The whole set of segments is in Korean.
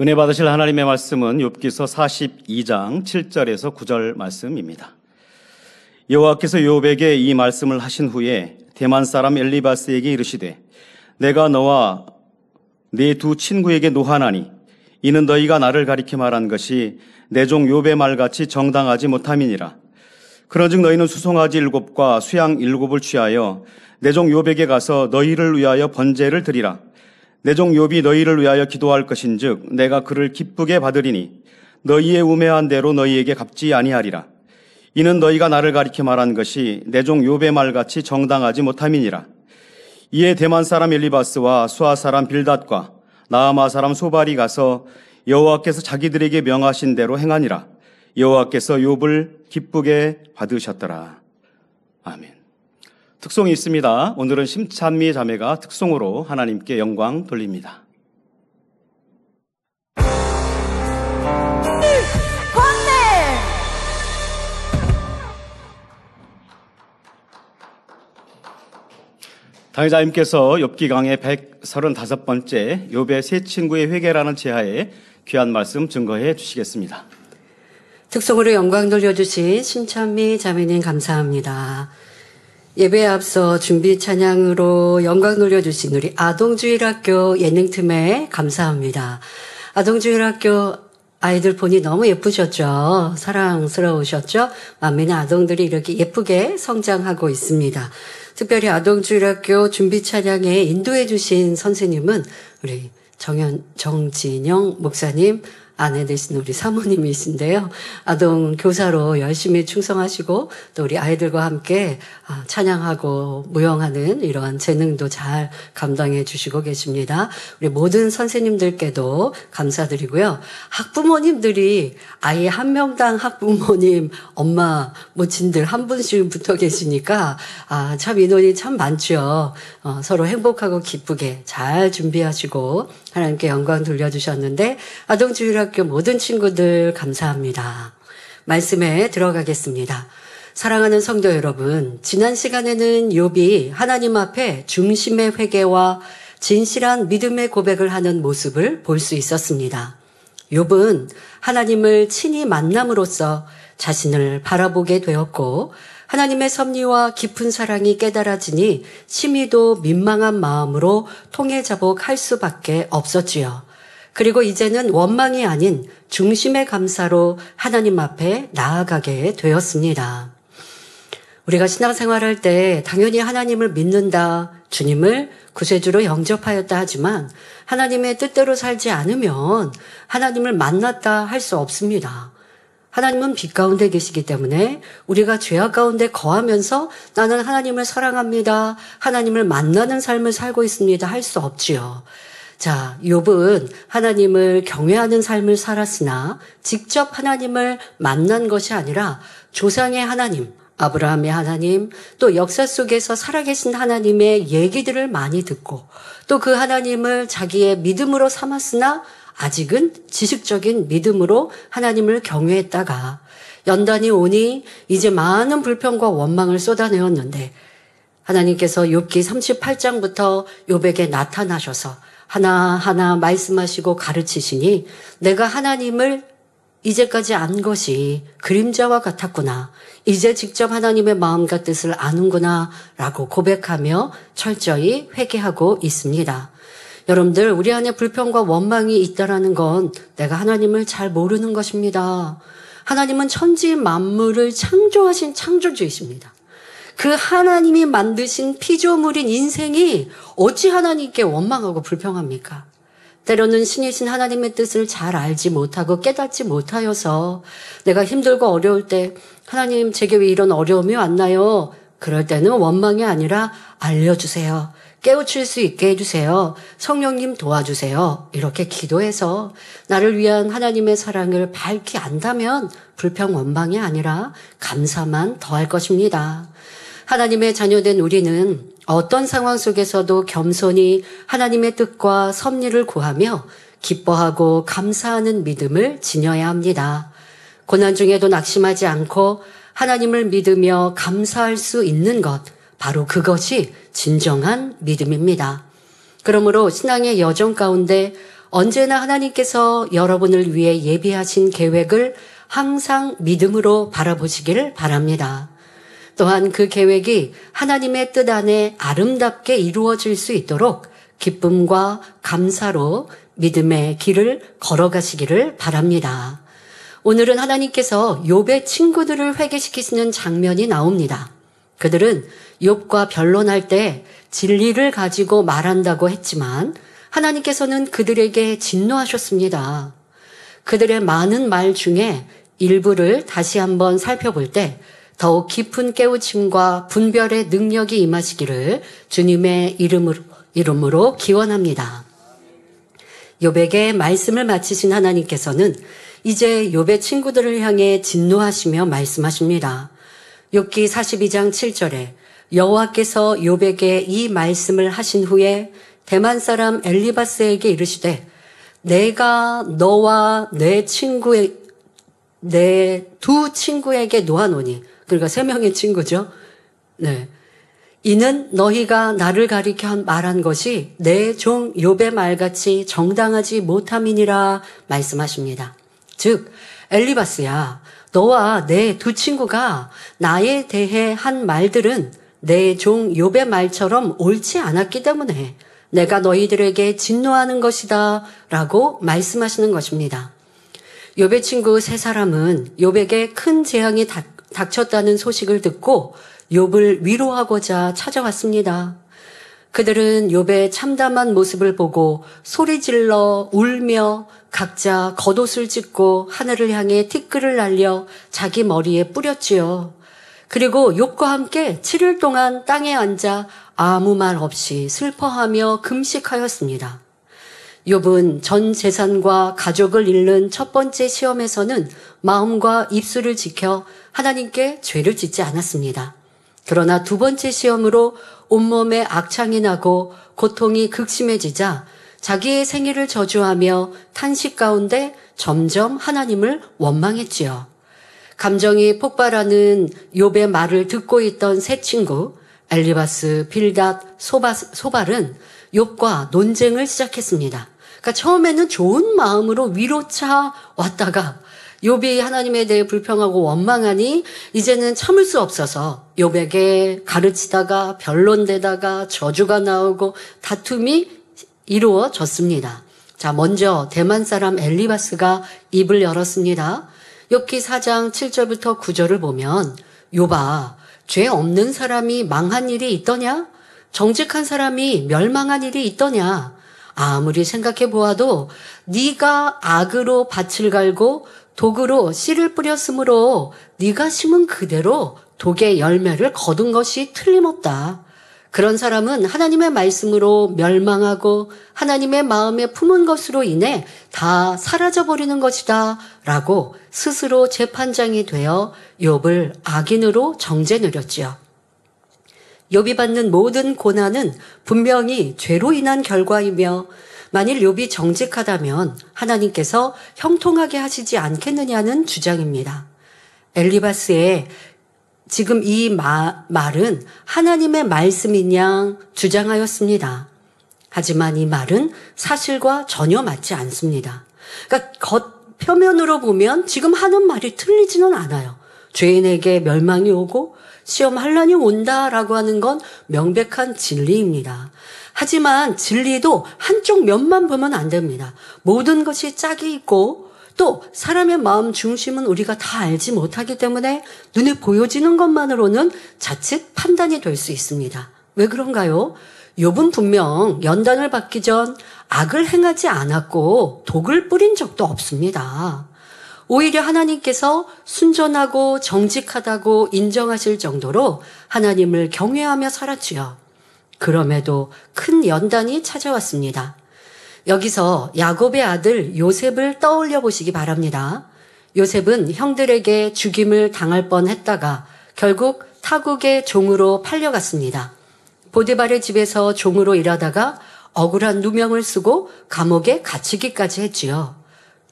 은혜 받으실 하나님의 말씀은 욥기서 42장 7절에서 9절 말씀입니다. 여호와께서 욥에게 이 말씀을 하신 후에 대만 사람 엘리바스에게 이르시되 내가 너와 네 두 친구에게 노하나니 이는 너희가 나를 가리켜 말한 것이 내 종 욥의 말같이 정당하지 못함이니라. 그런즉 너희는 수송아지 7과 수양 7을 취하여 내 종 욥에게 가서 너희를 위하여 번제를 드리라. 내 종 욥이 너희를 위하여 기도할 것인즉 내가 그를 기쁘게 받으리니 너희의 우매한 대로 너희에게 갚지 아니하리라. 이는 너희가 나를 가리켜 말한 것이 내 종 욥의 말같이 정당하지 못함이니라. 이에 대만 사람 엘리바스와 수아 사람 빌닷과 나아마 사람 소발이 가서 여호와께서 자기들에게 명하신 대로 행하니라. 여호와께서 욥을 기쁘게 받으셨더라. 아멘. 특송이 있습니다. 오늘은 심찬미 자매가 특송으로 하나님께 영광 돌립니다. 당회자님께서 욥기 강의 135번째 욥의 세 친구의 회개라는 제하에 귀한 말씀 증거해 주시겠습니다. 특송으로 영광 돌려주신 신찬미 자매님 감사합니다. 예배에 앞서 준비 찬양으로 영광 돌려주신 우리 아동주일학교 예능팀에 감사합니다. 아동주일학교 아이들 보니 너무 예쁘셨죠? 사랑스러우셨죠? 만민의 아동들이 이렇게 예쁘게 성장하고 있습니다. 특별히 아동주일학교 준비 찬양에 인도해 주신 선생님은 우리 정진영 목사님, 아내 되신 우리 사모님이신데요. 아동 교사로 열심히 충성하시고 또 우리 아이들과 함께 찬양하고 무용하는 이러한 재능도 잘 감당해 주시고 계십니다. 우리 모든 선생님들께도 감사드리고요. 학부모님들이 아이 한 명당 학부모님, 엄마, 모친들 한 분씩 붙어 계시니까 참 인원이 참 많죠. 서로 행복하고 기쁘게 잘 준비하시고 하나님께 영광 돌려주셨는데 아동주일학교 모든 친구들 감사합니다. 말씀에 들어가겠습니다. 사랑하는 성도 여러분, 지난 시간에는 욥이 하나님 앞에 중심의 회개와 진실한 믿음의 고백을 하는 모습을 볼 수 있었습니다. 욥은 하나님을 친히 만남으로써 자신을 바라보게 되었고 하나님의 섭리와 깊은 사랑이 깨달아지니 심히도 민망한 마음으로 통해자복할 수밖에 없었지요. 그리고 이제는 원망이 아닌 중심의 감사로 하나님 앞에 나아가게 되었습니다. 우리가 신앙생활할 때 당연히 하나님을 믿는다, 주님을 구세주로 영접하였다 하지만 하나님의 뜻대로 살지 않으면 하나님을 만났다 할 수 없습니다. 하나님은 빛 가운데 계시기 때문에 우리가 죄악 가운데 거하면서 나는 하나님을 사랑합니다, 하나님을 만나는 삶을 살고 있습니다 할 수 없지요. 자, 욥은 하나님을 경외하는 삶을 살았으나 직접 하나님을 만난 것이 아니라 조상의 하나님, 아브라함의 하나님, 또 역사 속에서 살아계신 하나님의 얘기들을 많이 듣고 또 그 하나님을 자기의 믿음으로 삼았으나 아직은 지식적인 믿음으로 하나님을 경외했다가 연단이 오니 이제 많은 불평과 원망을 쏟아내었는데 하나님께서 욥기 38장부터 욥에게 나타나셔서 하나하나 말씀하시고 가르치시니 내가 하나님을 이제까지 안 것이 그림자와 같았구나. 이제 직접 하나님의 마음과 뜻을 아는구나 라고 고백하며 철저히 회개하고 있습니다. 여러분들, 우리 안에 불평과 원망이 있다라는 건 내가 하나님을 잘 모르는 것입니다. 하나님은 천지 만물을 창조하신 창조주이십니다. 그 하나님이 만드신 피조물인 인생이 어찌 하나님께 원망하고 불평합니까? 때로는 신이신 하나님의 뜻을 잘 알지 못하고 깨닫지 못하여서 내가 힘들고 어려울 때 하나님 제게 왜 이런 어려움이 왔나요? 그럴 때는 원망이 아니라 알려주세요. 깨우칠 수 있게 해주세요. 성령님 도와주세요. 이렇게 기도해서 나를 위한 하나님의 사랑을 밝히 안다면 불평 원망이 아니라 감사만 더할 것입니다. 하나님의 자녀된 우리는 어떤 상황 속에서도 겸손히 하나님의 뜻과 섭리를 구하며 기뻐하고 감사하는 믿음을 지녀야 합니다. 고난 중에도 낙심하지 않고 하나님을 믿으며 감사할 수 있는 것, 바로 그것이 진정한 믿음입니다. 그러므로 신앙의 여정 가운데 언제나 하나님께서 여러분을 위해 예비하신 계획을 항상 믿음으로 바라보시기를 바랍니다. 또한 그 계획이 하나님의 뜻 안에 아름답게 이루어질 수 있도록 기쁨과 감사로 믿음의 길을 걸어가시기를 바랍니다. 오늘은 하나님께서 욥의 친구들을 회개시키시는 장면이 나옵니다. 그들은 욥과 변론할 때 진리를 가지고 말한다고 했지만 하나님께서는 그들에게 진노하셨습니다. 그들의 많은 말 중에 일부를 다시 한번 살펴볼 때 더욱 깊은 깨우침과 분별의 능력이 임하시기를 주님의 이름으로 기원합니다. 욥에게 말씀을 마치신 하나님께서는 이제 욥의 친구들을 향해 진노하시며 말씀하십니다. 욥기 42장 7절에 여호와께서 욥에게 이 말씀을 하신 후에 대만 사람 엘리바스에게 이르시되 내가 너와 내 두 친구에게 놓아노니, 그러니까 3명의 친구죠. 네. 이는 너희가 나를 가리켜 말한 것이 내 종 욥의 말같이 정당하지 못함이니라 말씀하십니다. 즉 엘리바스야, 너와 내 두 친구가 나에 대해 한 말들은 내 종 욥의 말처럼 옳지 않았기 때문에 내가 너희들에게 진노하는 것이다 라고 말씀하시는 것입니다. 욥의 친구 3사람은 욥에게 큰 재앙이 닥쳤다는 소식을 듣고 욥을 위로하고자 찾아왔습니다. 그들은 욥의 참담한 모습을 보고 소리질러 울며 각자 겉옷을 찢고 하늘을 향해 티끌을 날려 자기 머리에 뿌렸지요. 그리고 욥과 함께 7일 동안 땅에 앉아 아무 말 없이 슬퍼하며 금식하였습니다. 욥은 전 재산과 가족을 잃는 첫 번째 시험에서는 마음과 입술을 지켜 하나님께 죄를 짓지 않았습니다. 그러나 두 번째 시험으로 온몸에 악창이 나고 고통이 극심해지자 자기의 생애를 저주하며 탄식 가운데 점점 하나님을 원망했지요. 감정이 폭발하는 욥의 말을 듣고 있던 세 친구 엘리바스, 빌닷, 소발은 욥과 논쟁을 시작했습니다. 그러니까 처음에는 좋은 마음으로 위로차 왔다가 욥이 하나님에 대해 불평하고 원망하니 이제는 참을 수 없어서 욥에게 가르치다가 변론되다가 저주가 나오고 다툼이 이루어졌습니다. 자, 먼저 대만 사람 엘리바스가 입을 열었습니다. 욥기 4장 7절부터 9절을 보면 욥아, 죄 없는 사람이 망한 일이 있더냐? 정직한 사람이 멸망한 일이 있더냐? 아무리 생각해 보아도 네가 악으로 밭을 갈고 독으로 씨를 뿌렸으므로 네가 심은 그대로 독의 열매를 거둔 것이 틀림없다. 그런 사람은 하나님의 말씀으로 멸망하고 하나님의 마음에 품은 것으로 인해 다 사라져버리는 것이다 라고 스스로 재판장이 되어 욥을 악인으로 정죄 내렸지요. 욥이 받는 모든 고난은 분명히 죄로 인한 결과이며 만일 욥이 정직하다면 하나님께서 형통하게 하시지 않겠느냐는 주장입니다. 엘리바스의 지금 이 말은 하나님의 말씀인 양 주장하였습니다. 하지만 이 말은 사실과 전혀 맞지 않습니다. 그러니까 표면으로 보면 지금 하는 말이 틀리지는 않아요. 죄인에게 멸망이 오고 시험 환난이 온다라고 하는 건 명백한 진리입니다. 하지만 진리도 한쪽 면만 보면 안 됩니다. 모든 것이 짝이 있고 또 사람의 마음 중심은 우리가 다 알지 못하기 때문에 눈에 보여지는 것만으로는 자칫 판단이 될 수 있습니다. 왜 그런가요? 욥은 분명 연단을 받기 전 악을 행하지 않았고 독을 뿌린 적도 없습니다. 오히려 하나님께서 순전하고 정직하다고 인정하실 정도로 하나님을 경외하며 살았지요. 그럼에도 큰 연단이 찾아왔습니다. 여기서 야곱의 아들 요셉을 떠올려 보시기 바랍니다. 요셉은 형들에게 죽임을 당할 뻔했다가 결국 타국의 종으로 팔려갔습니다. 보디발의 집에서 종으로 일하다가 억울한 누명을 쓰고 감옥에 갇히기까지 했지요.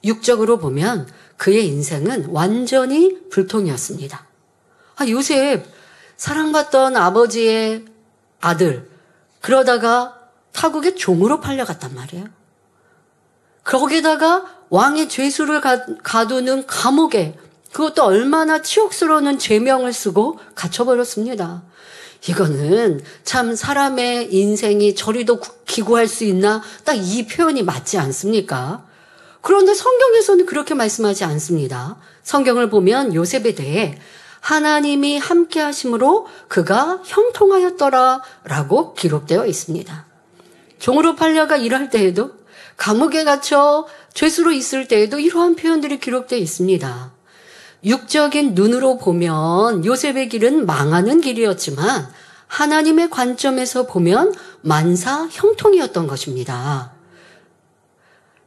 육적으로 보면 그의 인생은 완전히 불통이었습니다. 요셉, 사랑받던 아버지의 아들, 그러다가 타국의 종으로 팔려갔단 말이에요. 거기다가 왕의 죄수를 가두는 감옥에 그것도 얼마나 치욕스러운 죄명을 쓰고 갇혀버렸습니다. 이거는 참 사람의 인생이 저리도 기구할 수 있나? 딱 이 표현이 맞지 않습니까? 그런데 성경에서는 그렇게 말씀하지 않습니다. 성경을 보면 요셉에 대해 하나님이 함께 하심으로 그가 형통하였더라 라고 기록되어 있습니다. 종으로 팔려가 일할 때에도 감옥에 갇혀 죄수로 있을 때에도 이러한 표현들이 기록되어 있습니다. 육적인 눈으로 보면 요셉의 길은 망하는 길이었지만 하나님의 관점에서 보면 만사 형통이었던 것입니다.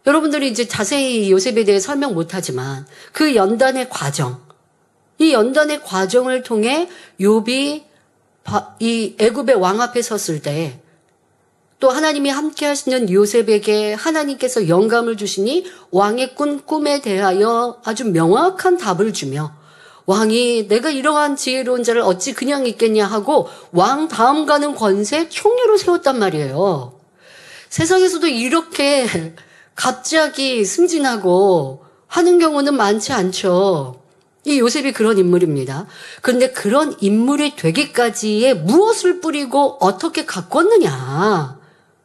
여러분들이 이제 자세히 요셉에 대해 설명 못하지만 그 연단의 과정, 이 연단의 과정을 통해 욥이 이 애굽의 왕 앞에 섰을 때 또 하나님이 함께 하시는 요셉에게 하나님께서 영감을 주시니 왕의 꾼 꿈에 대하여 아주 명확한 답을 주며 왕이 내가 이러한 지혜로운 자를 어찌 그냥 있겠냐 하고 왕 다음 가는 권세 총리로 세웠단 말이에요. 세상에서도 이렇게 갑자기 승진하고 하는 경우는 많지 않죠. 이 요셉이 그런 인물입니다. 그런데 그런 인물이 되기까지에 무엇을 뿌리고 어떻게 가꿨느냐.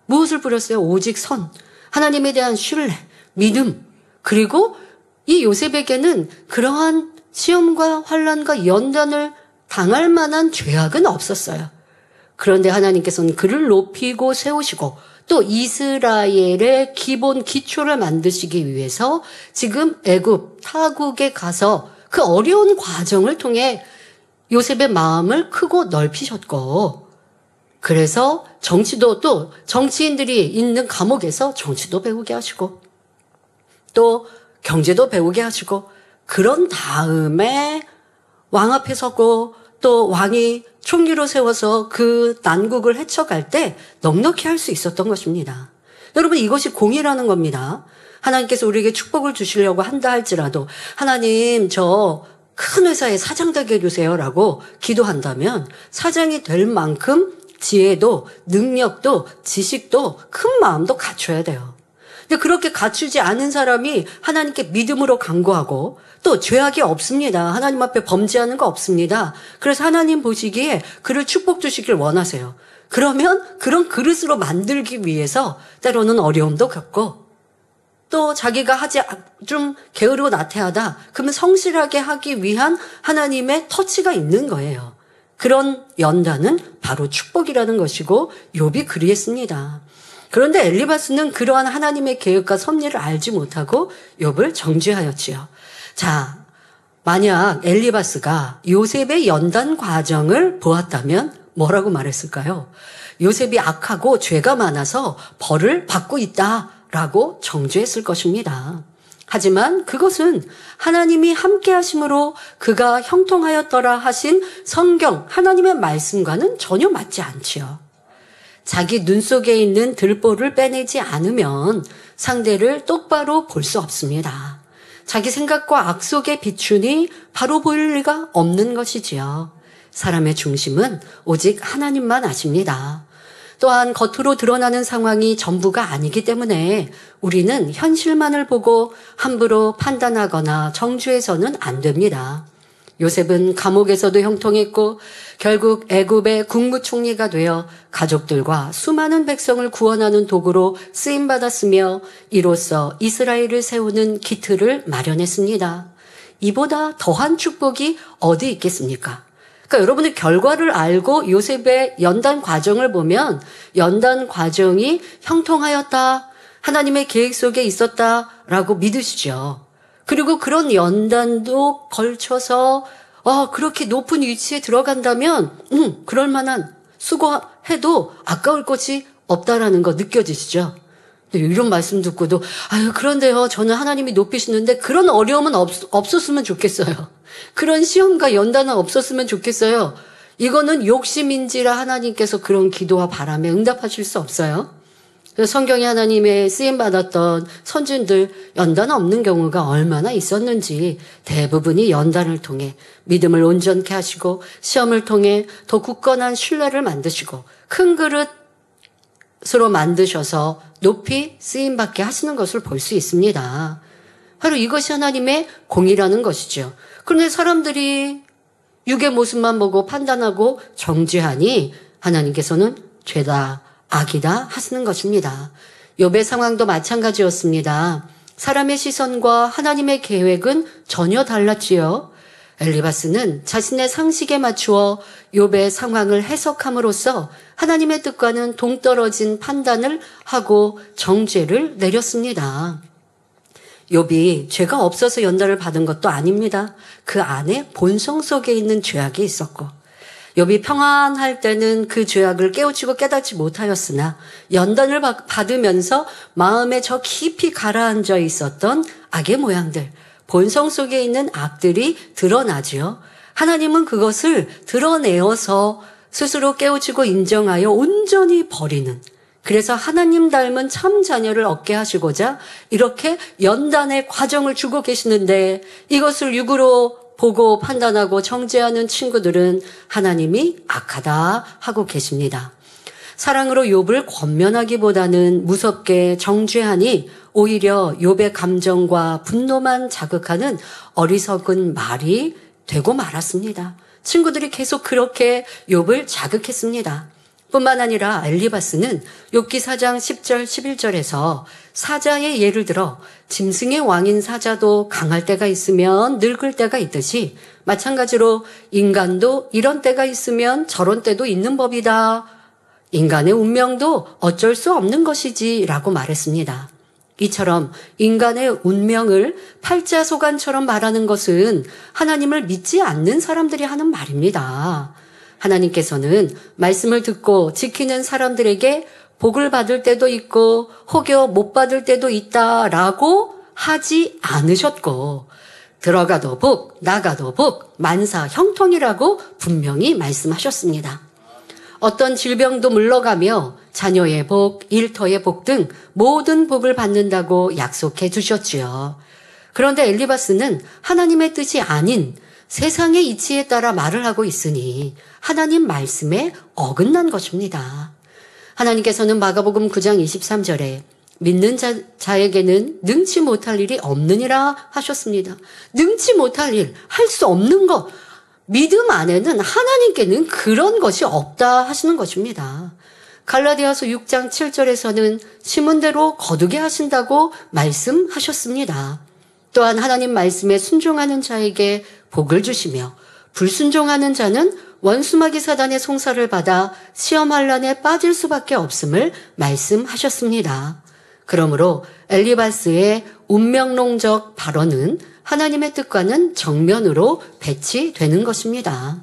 무엇을 뿌렸어요? 오직 선, 하나님에 대한 신뢰, 믿음. 그리고 이 요셉에게는 그러한 시험과 환난과 연단을 당할 만한 죄악은 없었어요. 그런데 하나님께서는 그를 높이고 세우시고 또 이스라엘의 기본 기초를 만드시기 위해서 지금 애굽 타국에 가서 그 어려운 과정을 통해 요셉의 마음을 크고 넓히셨고, 그래서 정치도 또 정치인들이 있는 감옥에서 정치도 배우게 하시고 또 경제도 배우게 하시고, 그런 다음에 왕 앞에 서고 또 왕이 총리로 세워서 그 난국을 헤쳐갈 때 넉넉히 할 수 있었던 것입니다. 여러분, 이것이 공의라는 겁니다. 하나님께서 우리에게 축복을 주시려고 한다 할지라도 하나님 저 큰 회사에 사장 되게 해주세요라고 기도한다면 사장이 될 만큼 지혜도 능력도 지식도 큰 마음도 갖춰야 돼요. 근데 그렇게 갖추지 않은 사람이 하나님께 믿음으로 간구하고 또 죄악이 없습니다. 하나님 앞에 범죄하는 거 없습니다. 그래서 하나님 보시기에 그를 축복 주시길 원하세요. 그러면 그런 그릇으로 만들기 위해서 때로는 어려움도 겪고 또 자기가 좀 게으르고 나태하다. 그러면 성실하게 하기 위한 하나님의 터치가 있는 거예요. 그런 연단은 바로 축복이라는 것이고 욥이 그리했습니다. 그런데 엘리바스는 그러한 하나님의 계획과 섭리를 알지 못하고 욥을 정죄하였지요. 자, 만약 엘리바스가 요셉의 연단 과정을 보았다면 뭐라고 말했을까요? 요셉이 악하고 죄가 많아서 벌을 받고 있다라고 정죄했을 것입니다. 하지만 그것은 하나님이 함께 하심으로 그가 형통하였더라 하신 성경 하나님의 말씀과는 전혀 맞지 않지요. 자기 눈 속에 있는 들보를 빼내지 않으면 상대를 똑바로 볼 수 없습니다. 자기 생각과 악 속에 비추니 바로 보일 리가 없는 것이지요. 사람의 중심은 오직 하나님만 아십니다. 또한 겉으로 드러나는 상황이 전부가 아니기 때문에 우리는 현실만을 보고 함부로 판단하거나 정죄해서는 안 됩니다. 요셉은 감옥에서도 형통했고 결국 애굽의 국무총리가 되어 가족들과 수많은 백성을 구원하는 도구로 쓰임받았으며 이로써 이스라엘을 세우는 기틀을 마련했습니다. 이보다 더한 축복이 어디 있겠습니까? 그러니까 여러분들 결과를 알고 요셉의 연단 과정을 보면 연단 과정이 형통하였다, 하나님의 계획 속에 있었다라고 믿으시죠. 그리고 그런 연단도 걸쳐서 그렇게 높은 위치에 들어간다면 그럴 만한 수고해도 아까울 것이 없다라는 거 느껴지시죠? 이런 말씀 듣고도 그런데요 저는 하나님이 높이시는데 그런 어려움은 없었으면 좋겠어요. 그런 시험과 연단은 없었으면 좋겠어요. 이거는 욕심인지라 하나님께서 그런 기도와 바람에 응답하실 수 없어요. 성경에 하나님의 쓰임받았던 선진들 연단 없는 경우가 얼마나 있었는지 대부분이 연단을 통해 믿음을 온전케 하시고 시험을 통해 더 굳건한 신뢰를 만드시고 큰 그릇 스스로 만드셔서 높이 쓰임받게 하시는 것을 볼 수 있습니다. 바로 이것이 하나님의 공의라는 것이죠. 그런데 사람들이 육의 모습만 보고 판단하고 정죄하니 하나님께서는 죄다, 악이다 하시는 것입니다. 욥의 상황도 마찬가지였습니다. 사람의 시선과 하나님의 계획은 전혀 달랐지요. 엘리바스는 자신의 상식에 맞추어 욥의 상황을 해석함으로써 하나님의 뜻과는 동떨어진 판단을 하고 정죄를 내렸습니다. 욥이 죄가 없어서 연단을 받은 것도 아닙니다. 그 안에 본성 속에 있는 죄악이 있었고, 욥이 평안할 때는 그 죄악을 깨우치고 깨닫지 못하였으나 연단을 받으면서 마음에 저 깊이 가라앉아 있었던 악의 모양들, 본성 속에 있는 악들이 드러나지요. 하나님은 그것을 드러내어서 스스로 깨우치고 인정하여 온전히 버리는, 그래서 하나님 닮은 참 자녀를 얻게 하시고자 이렇게 연단의 과정을 주고 계시는데, 이것을 육으로 보고 판단하고 정죄하는 친구들은 하나님이 악하다 하고 계십니다. 사랑으로 욥을 권면하기보다는 무섭게 정죄하니 오히려 욥의 감정과 분노만 자극하는 어리석은 말이 되고 말았습니다. 친구들이 계속 그렇게 욥을 자극했습니다. 뿐만 아니라 엘리바스는 욥기 4장 10절 11절에서 사자의 예를 들어 짐승의 왕인 사자도 강할 때가 있으면 늙을 때가 있듯이 마찬가지로 인간도 이런 때가 있으면 저런 때도 있는 법이다. 인간의 운명도 어쩔 수 없는 것이지 라고 말했습니다. 이처럼 인간의 운명을 팔자소간처럼 말하는 것은 하나님을 믿지 않는 사람들이 하는 말입니다. 하나님께서는 말씀을 듣고 지키는 사람들에게 복을 받을 때도 있고 혹여 못 받을 때도 있다라고 하지 않으셨고, 들어가도 복, 나가도 복, 만사 형통이라고 분명히 말씀하셨습니다. 어떤 질병도 물러가며 자녀의 복, 일터의 복 등 모든 복을 받는다고 약속해 주셨지요. 그런데 엘리바스는 하나님의 뜻이 아닌 세상의 이치에 따라 말을 하고 있으니 하나님 말씀에 어긋난 것입니다. 하나님께서는 마가복음 9장 23절에 믿는 자에게는 능치 못할 일이 없느니라 하셨습니다. 능치 못할 일, 할 수 없는 것, 믿음 안에는 하나님께는 그런 것이 없다 하시는 것입니다. 갈라디아서 6장 7절에서는 심은 대로 거두게 하신다고 말씀하셨습니다. 또한 하나님 말씀에 순종하는 자에게 복을 주시며 불순종하는 자는 원수마귀 사단의 송사를 받아 시험환란에 빠질 수밖에 없음을 말씀하셨습니다. 그러므로 엘리바스의 운명론적 발언은 하나님의 뜻과는 정면으로 배치되는 것입니다.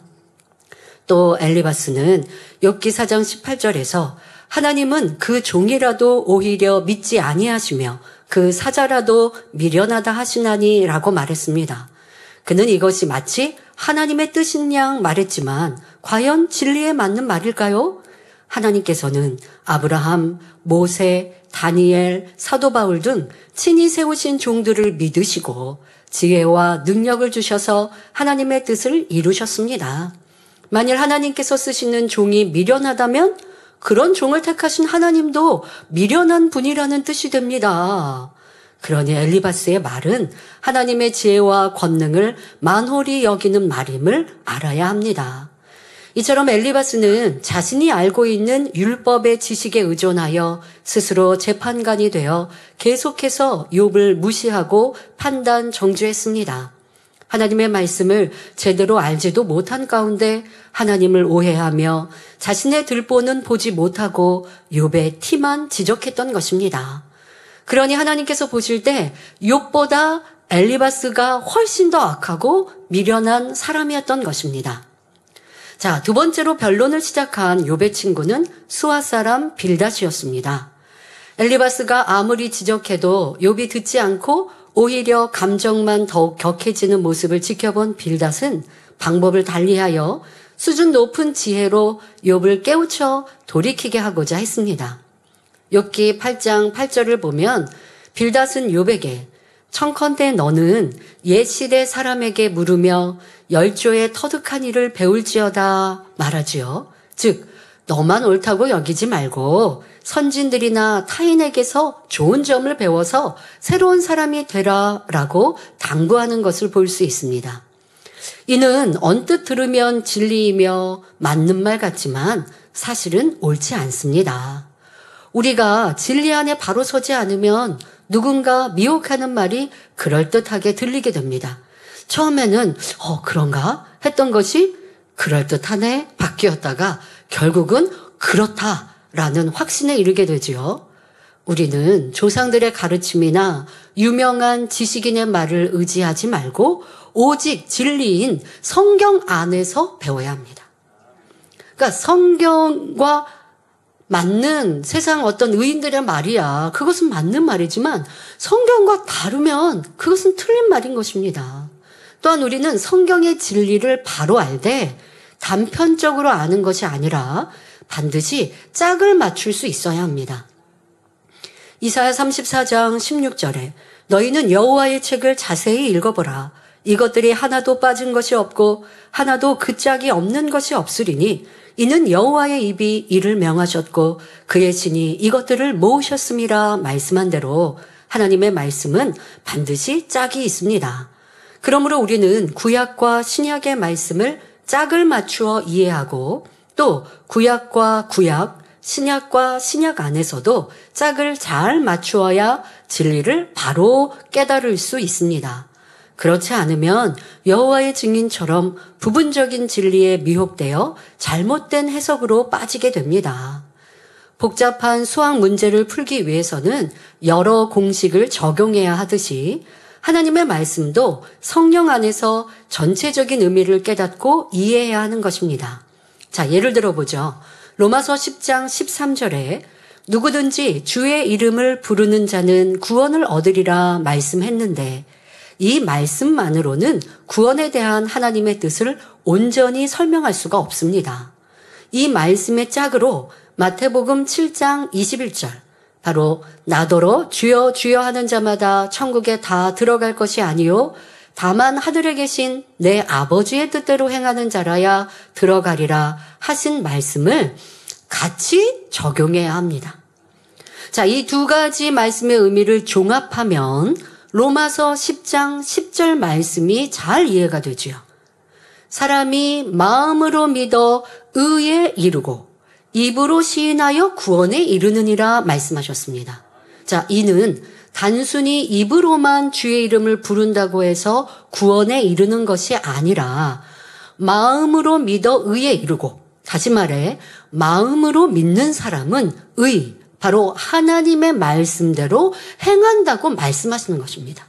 또 엘리바스는 욥기 4장 18절에서 하나님은 그 종이라도 오히려 믿지 아니하시며 그 사자라도 미련하다 하시나니 라고 말했습니다. 그는 이것이 마치 하나님의 뜻인 양 말했지만 과연 진리에 맞는 말일까요? 하나님께서는 아브라함, 모세, 다니엘, 사도 바울 등 친히 세우신 종들을 믿으시고 지혜와 능력을 주셔서 하나님의 뜻을 이루셨습니다. 만일 하나님께서 쓰시는 종이 미련하다면 그런 종을 택하신 하나님도 미련한 분이라는 뜻이 됩니다. 그러니 엘리바스의 말은 하나님의 지혜와 권능을 만홀히 여기는 말임을 알아야 합니다. 이처럼 엘리바스는 자신이 알고 있는 율법의 지식에 의존하여 스스로 재판관이 되어 계속해서 욥을 무시하고 판단 정죄했습니다. 하나님의 말씀을 제대로 알지도 못한 가운데 하나님을 오해하며 자신의 들보는 보지 못하고 욥의 티만 지적했던 것입니다. 그러니 하나님께서 보실 때 욥보다 엘리바스가 훨씬 더 악하고 미련한 사람이었던 것입니다. 자, 두 번째로 변론을 시작한 욥의 친구는 수아 사람 빌닷이었습니다. 엘리바스가 아무리 지적해도 욥이 듣지 않고 오히려 감정만 더욱 격해지는 모습을 지켜본 빌닷은 방법을 달리하여 수준 높은 지혜로 욥을 깨우쳐 돌이키게 하고자 했습니다. 욥기 8장 8절을 보면 빌닷은 욥에게 청컨대 너는 옛 시대 사람에게 물으며 열조의 터득한 일을 배울지어다 말하지요. 즉 너만 옳다고 여기지 말고 선진들이나 타인에게서 좋은 점을 배워서 새로운 사람이 되라라고 당부하는 것을 볼 수 있습니다. 이는 언뜻 들으면 진리이며 맞는 말 같지만 사실은 옳지 않습니다. 우리가 진리 안에 바로 서지 않으면 누군가 미혹하는 말이 그럴듯하게 들리게 됩니다. 처음에는 그런가 했던 것이 그럴듯하네 바뀌었다가 결국은 그렇다라는 확신에 이르게 되지요. 우리는 조상들의 가르침이나 유명한 지식인의 말을 의지하지 말고 오직 진리인 성경 안에서 배워야 합니다. 그러니까 성경과 맞는 세상 어떤 의인들의 말이야. 그것은 맞는 말이지만 성경과 다르면 그것은 틀린 말인 것입니다. 또한 우리는 성경의 진리를 바로 알되 단편적으로 아는 것이 아니라 반드시 짝을 맞출 수 있어야 합니다. 이사야 34장 16절에 너희는 여호와의 책을 자세히 읽어보라. 이것들이 하나도 빠진 것이 없고 하나도 그 짝이 없는 것이 없으리니 이는 여호와의 입이 이를 명하셨고 그의 신이 이것들을 모으셨음이라 말씀한 대로 하나님의 말씀은 반드시 짝이 있습니다. 그러므로 우리는 구약과 신약의 말씀을 짝을 맞추어 이해하고 또 구약과 구약, 신약과 신약 안에서도 짝을 잘 맞추어야 진리를 바로 깨달을 수 있습니다. 그렇지 않으면 여호와의 증인처럼 부분적인 진리에 미혹되어 잘못된 해석으로 빠지게 됩니다. 복잡한 수학 문제를 풀기 위해서는 여러 공식을 적용해야 하듯이 하나님의 말씀도 성령 안에서 전체적인 의미를 깨닫고 이해해야 하는 것입니다. 자, 예를 들어보죠. 로마서 10장 13절에 누구든지 주의 이름을 부르는 자는 구원을 얻으리라 말씀했는데 이 말씀만으로는 구원에 대한 하나님의 뜻을 온전히 설명할 수가 없습니다. 이 말씀의 짝으로 마태복음 7장 21절 바로 나더러 주여 주여 하는 자마다 천국에 다 들어갈 것이 아니요 다만 하늘에 계신 내 아버지의 뜻대로 행하는 자라야 들어가리라 하신 말씀을 같이 적용해야 합니다. 자, 이 두 가지 말씀의 의미를 종합하면 로마서 10장 10절 말씀이 잘 이해가 되지요. 사람이 마음으로 믿어 의에 이르고 입으로 시인하여 구원에 이르느니라 말씀하셨습니다. 자, 이는 단순히 입으로만 주의 이름을 부른다고 해서 구원에 이르는 것이 아니라 마음으로 믿어 의에 이르고 다시 말해 마음으로 믿는 사람은 의, 바로 하나님의 말씀대로 행한다고 말씀하시는 것입니다.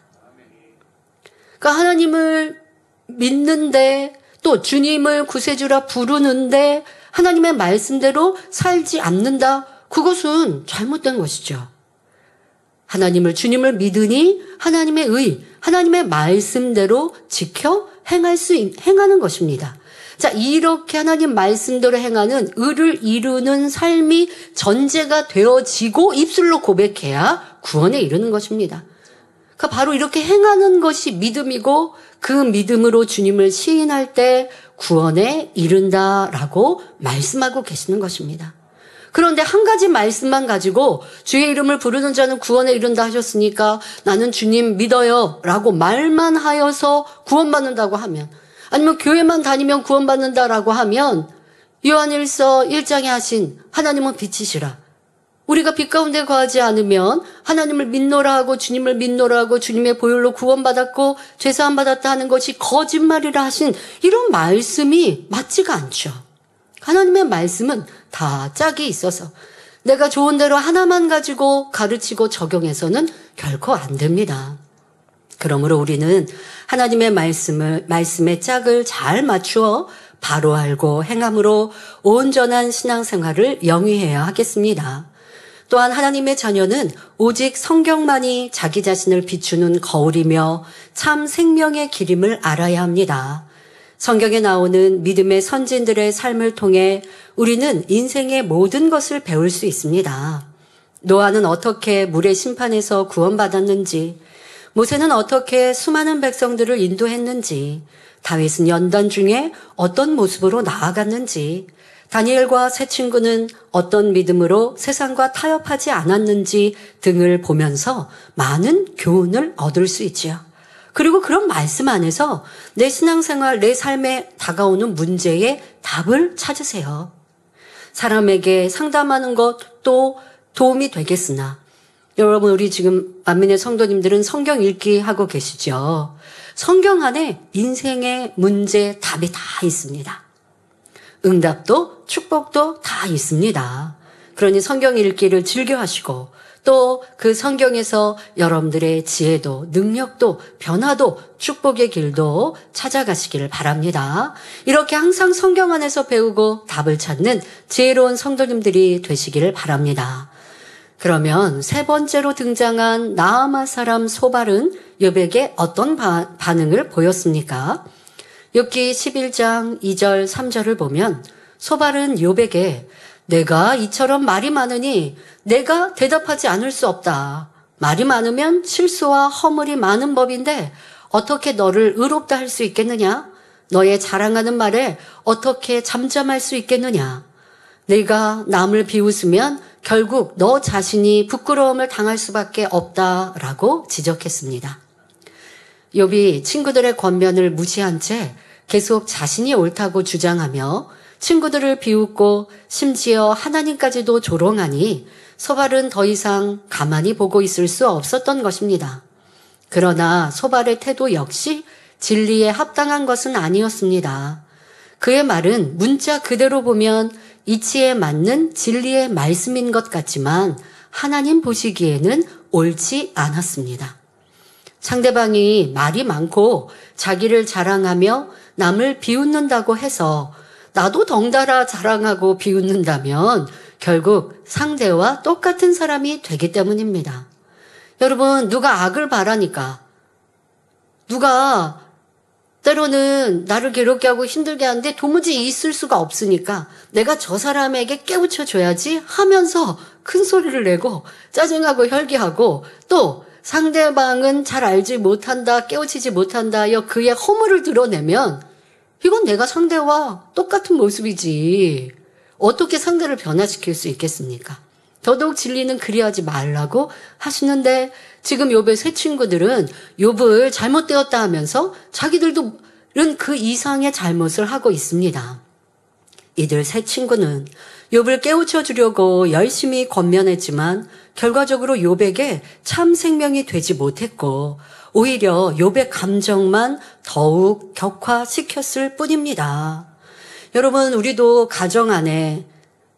그러니까 하나님을 믿는데 또 주님을 구세주라 부르는데 하나님의 말씀대로 살지 않는다. 그것은 잘못된 것이죠. 주님을 믿으니 하나님의 의, 하나님의 말씀대로 지켜 행하는 것입니다. 자, 이렇게 하나님 말씀대로 행하는 의를 이루는 삶이 전제가 되어지고 입술로 고백해야 구원에 이르는 것입니다. 그러니까 바로 이렇게 행하는 것이 믿음이고 그 믿음으로 주님을 시인할 때 구원에 이른다라고 말씀하고 계시는 것입니다. 그런데 한 가지 말씀만 가지고 주의 이름을 부르는 자는 구원에 이른다 하셨으니까 나는 주님 믿어요 라고 말만 하여서 구원받는다고 하면 아니면 교회만 다니면 구원받는다라고 하면 요한일서 1장에 하신 하나님은 빛이시라. 우리가 빛 가운데 거하지 않으면 하나님을 믿노라 하고 주님을 믿노라 하고 주님의 보혈로 구원받았고 죄사함 받았다 하는 것이 거짓말이라 하신 이런 말씀이 맞지가 않죠. 하나님의 말씀은 다 짝이 있어서 내가 좋은 대로 하나만 가지고 가르치고 적용해서는 결코 안 됩니다. 그러므로 우리는 하나님의 말씀의 짝을 잘 맞추어 바로 알고 행함으로 온전한 신앙생활을 영위해야 하겠습니다. 또한 하나님의 자녀는 오직 성경만이 자기 자신을 비추는 거울이며 참 생명의 길임을 알아야 합니다. 성경에 나오는 믿음의 선진들의 삶을 통해 우리는 인생의 모든 것을 배울 수 있습니다. 노아는 어떻게 물의 심판에서 구원받았는지, 모세는 어떻게 수많은 백성들을 인도했는지, 다윗은 연단 중에 어떤 모습으로 나아갔는지, 다니엘과 세 친구는 어떤 믿음으로 세상과 타협하지 않았는지 등을 보면서 많은 교훈을 얻을 수 있지요. 그리고 그런 말씀 안에서 내 신앙생활, 내 삶에 다가오는 문제의 답을 찾으세요. 사람에게 상담하는 것도 도움이 되겠으나 여러분, 우리 지금 만민의 성도님들은 성경 읽기 하고 계시죠. 성경 안에 인생의 문제 답이 다 있습니다. 응답도 축복도 다 있습니다. 그러니 성경 읽기를 즐겨 하시고 또 그 성경에서 여러분들의 지혜도 능력도 변화도 축복의 길도 찾아가시기를 바랍니다. 이렇게 항상 성경 안에서 배우고 답을 찾는 지혜로운 성도님들이 되시기를 바랍니다. 그러면 세 번째로 등장한 나아마 사람 소발은 욥에게 어떤 반응을 보였습니까? 욥기 11장 2절 3절을 보면 소발은 욥에게 내가 이처럼 말이 많으니 내가 대답하지 않을 수 없다. 말이 많으면 실수와 허물이 많은 법인데 어떻게 너를 의롭다 할 수 있겠느냐? 너의 자랑하는 말에 어떻게 잠잠할 수 있겠느냐? 내가 남을 비웃으면 결국 너 자신이 부끄러움을 당할 수밖에 없다라고 지적했습니다. 욥이 친구들의 권면을 무시한 채 계속 자신이 옳다고 주장하며 친구들을 비웃고 심지어 하나님까지도 조롱하니 소발은 더 이상 가만히 보고 있을 수 없었던 것입니다. 그러나 소발의 태도 역시 진리에 합당한 것은 아니었습니다. 그의 말은 문자 그대로 보면 이치에 맞는 진리의 말씀인 것 같지만 하나님 보시기에는 옳지 않았습니다. 상대방이 말이 많고 자기를 자랑하며 남을 비웃는다고 해서 나도 덩달아 자랑하고 비웃는다면 결국 상대와 똑같은 사람이 되기 때문입니다. 여러분, 누가 악을 바라니까, 누가 때로는 나를 괴롭게 하고 힘들게 하는데 도무지 있을 수가 없으니까 내가 저 사람에게 깨우쳐 줘야지 하면서 큰 소리를 내고 짜증하고 혈기하고 또 상대방은 잘 알지 못한다, 깨우치지 못한다여 그의 허물을 드러내면 이건 내가 상대와 똑같은 모습이지. 어떻게 상대를 변화시킬 수 있겠습니까? 더더욱 진리는 그리하지 말라고 하시는데 지금 욥의 세 친구들은 욥을 잘못되었다 하면서 자기들은 그 이상의 잘못을 하고 있습니다. 이들 세 친구는 욥을 깨우쳐 주려고 열심히 권면했지만 결과적으로 욥에게 참 생명이 되지 못했고 오히려 욥의 감정만 더욱 격화시켰을 뿐입니다. 여러분, 우리도 가정 안에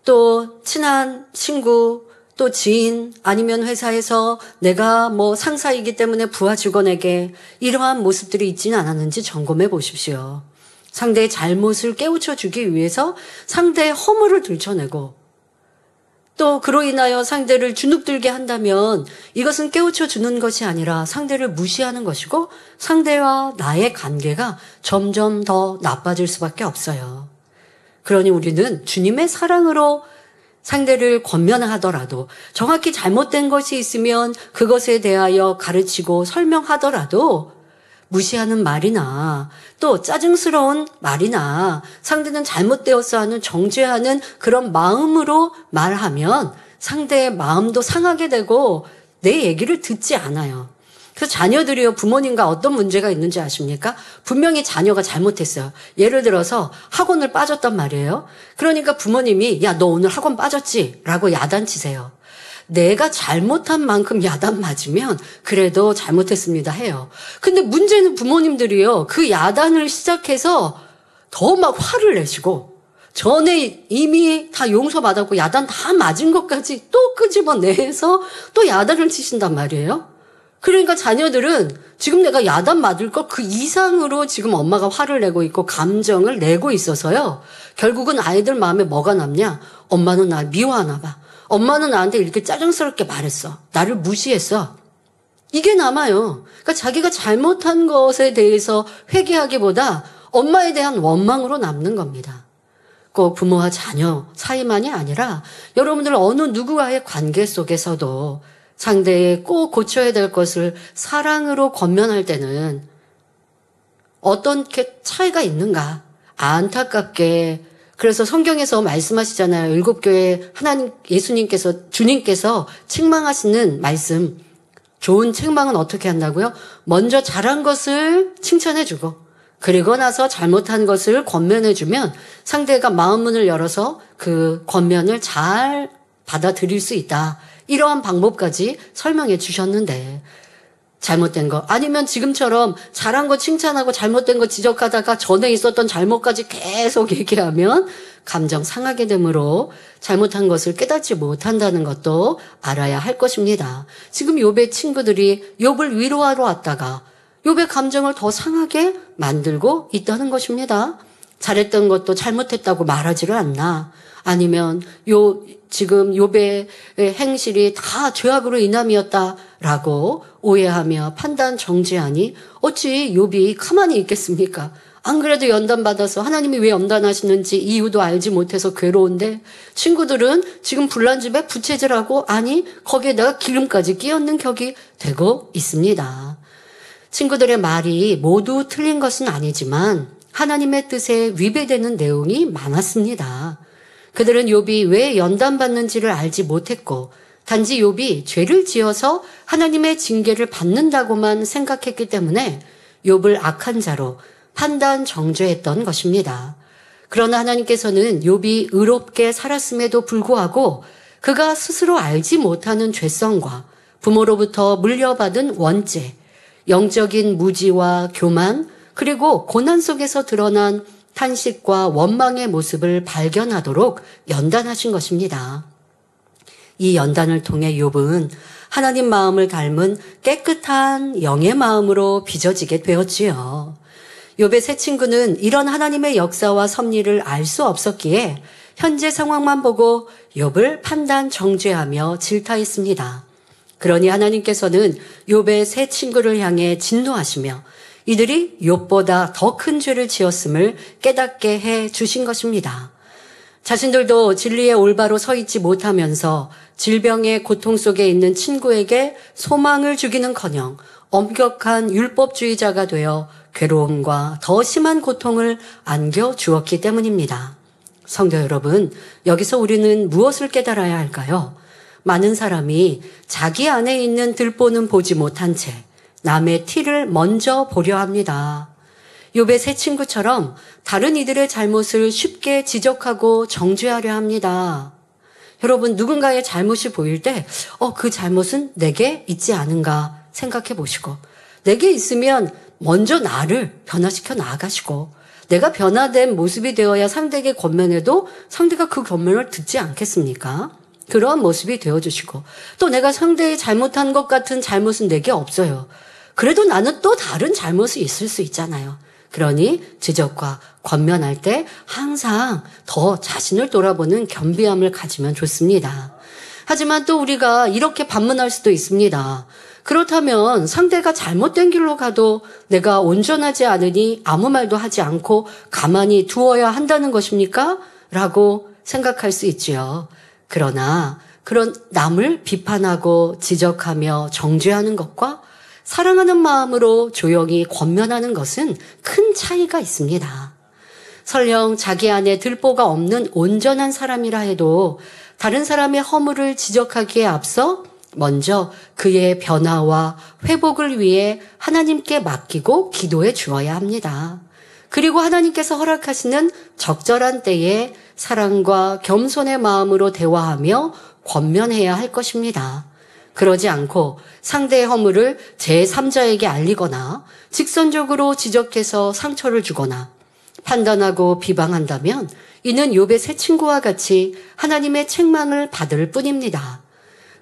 또 친한 친구 또 지인 아니면 회사에서 내가 상사이기 때문에 부하 직원에게 이러한 모습들이 있지는 않았는지 점검해 보십시오. 상대의 잘못을 깨우쳐 주기 위해서 상대의 허물을 들춰내고 또 그로 인하여 상대를 주눅들게 한다면 이것은 깨우쳐 주는 것이 아니라 상대를 무시하는 것이고 상대와 나의 관계가 점점 더 나빠질 수밖에 없어요. 그러니 우리는 주님의 사랑으로 상대를 권면하더라도 정확히 잘못된 것이 있으면 그것에 대하여 가르치고 설명하더라도 무시하는 말이나 또 짜증스러운 말이나 상대는 잘못되었어 하는 정죄하는 그런 마음으로 말하면 상대의 마음도 상하게 되고 내 얘기를 듣지 않아요. 그래서 자녀들이요, 부모님과 어떤 문제가 있는지 아십니까? 분명히 자녀가 잘못했어요. 예를 들어서 학원을 빠졌단 말이에요. 그러니까 부모님이 야, 너 오늘 학원 빠졌지? 라고 야단치세요. 내가 잘못한 만큼 야단 맞으면 그래도 잘못했습니다 해요. 근데 문제는 부모님들이요, 그 야단을 시작해서 더 막 화를 내시고 전에 이미 다 용서받았고 야단 다 맞은 것까지 또 끄집어내서 또 야단을 치신단 말이에요. 그러니까 자녀들은 지금 내가 야단 맞을 것 그 이상으로 지금 엄마가 화를 내고 있고 감정을 내고 있어서요. 결국은 아이들 마음에 뭐가 남냐? 엄마는 날 미워하나 봐. 엄마는 나한테 이렇게 짜증스럽게 말했어. 나를 무시했어. 이게 남아요. 그러니까 자기가 잘못한 것에 대해서 회개하기보다 엄마에 대한 원망으로 남는 겁니다. 꼭 부모와 자녀 사이만이 아니라 여러분들 어느 누구와의 관계 속에서도 상대에 꼭 고쳐야 될 것을 사랑으로 권면할 때는 어떤 차이가 있는가? 안타깝게 그래서 성경에서 말씀하시잖아요. 7교회 하나님, 주님께서 책망하시는 말씀. 좋은 책망은 어떻게 한다고요? 먼저 잘한 것을 칭찬해주고, 그리고 나서 잘못한 것을 권면해주면 상대가 마음 문을 열어서 그 권면을 잘 받아들일 수 있다. 이러한 방법까지 설명해 주셨는데, 잘못된 거 아니면 지금처럼 잘한 거 칭찬하고 잘못된 거 지적하다가 전에 있었던 잘못까지 계속 얘기하면 감정 상하게 되므로 잘못한 것을 깨닫지 못한다는 것도 알아야 할 것입니다. 지금 욥의 친구들이 욥을 위로하러 왔다가 욥의 감정을 더 상하게 만들고 있다는 것입니다. 잘했던 것도 잘못했다고 말하지를 않나. 아니면 지금 욥의 행실이 다 죄악으로 인함이었다라고 오해하며 판단 정죄하니 어찌 욥이 가만히 있겠습니까? 안 그래도 연단받아서 하나님이 왜 연단하시는지 이유도 알지 못해서 괴로운데 친구들은 지금 불난 집에 부채질하고 아니 거기에다가 기름까지 끼얹는 격이 되고 있습니다. 친구들의 말이 모두 틀린 것은 아니지만 하나님의 뜻에 위배되는 내용이 많았습니다. 그들은 욥이 왜 연단받는지를 알지 못했고 단지 욥이 죄를 지어서 하나님의 징계를 받는다고만 생각했기 때문에 욥을 악한 자로 판단 정죄했던 것입니다. 그러나 하나님께서는 욥이 의롭게 살았음에도 불구하고 그가 스스로 알지 못하는 죄성과 부모로부터 물려받은 원죄, 영적인 무지와 교만, 그리고 고난 속에서 드러난 탄식과 원망의 모습을 발견하도록 연단하신 것입니다. 이 연단을 통해 욥은 하나님 마음을 닮은 깨끗한 영의 마음으로 빚어지게 되었지요. 욥의 세 친구는 이런 하나님의 역사와 섭리를 알 수 없었기에 현재 상황만 보고 욥을 판단 정죄하며 질타했습니다. 그러니 하나님께서는 욥의 세 친구를 향해 진노하시며 이들이 욥보다 더 큰 죄를 지었음을 깨닫게 해 주신 것입니다. 자신들도 진리에 올바로 서 있지 못하면서 질병의 고통 속에 있는 친구에게 소망을 주기는커녕 엄격한 율법주의자가 되어 괴로움과 더 심한 고통을 안겨주었기 때문입니다. 성도 여러분, 여기서 우리는 무엇을 깨달아야 할까요? 많은 사람이 자기 안에 있는 들보는 보지 못한 채 남의 티를 먼저 보려 합니다. 욥의 세 친구처럼 다른 이들의 잘못을 쉽게 지적하고 정죄하려 합니다. 여러분, 누군가의 잘못이 보일 때 그 잘못은 내게 있지 않은가 생각해 보시고 내게 있으면 먼저 나를 변화시켜 나아가시고 내가 변화된 모습이 되어야 상대에게 권면해도 상대가 그 권면을 듣지 않겠습니까? 그러한 모습이 되어주시고 또 내가 상대의 잘못한 것 같은 잘못은 내게 없어요. 그래도 나는 또 다른 잘못이 있을 수 있잖아요. 그러니 지적과 권면할 때 항상 더 자신을 돌아보는 겸비함을 가지면 좋습니다. 하지만 또 우리가 이렇게 반문할 수도 있습니다. 그렇다면 상대가 잘못된 길로 가도 내가 온전하지 않으니 아무 말도 하지 않고 가만히 두어야 한다는 것입니까? 라고 생각할 수 있지요. 그러나 그런 남을 비판하고 지적하며 정죄하는 것과 사랑하는 마음으로 조용히 권면하는 것은 큰 차이가 있습니다. 설령 자기 안에 들보가 없는 온전한 사람이라 해도 다른 사람의 허물을 지적하기에 앞서 먼저 그의 변화와 회복을 위해 하나님께 맡기고 기도해 주어야 합니다. 그리고 하나님께서 허락하시는 적절한 때에 사랑과 겸손의 마음으로 대화하며 권면해야 할 것입니다. 그러지 않고 상대의 허물을 제3자에게 알리거나 직선적으로 지적해서 상처를 주거나 판단하고 비방한다면 이는 욥의 세 친구와 같이 하나님의 책망을 받을 뿐입니다.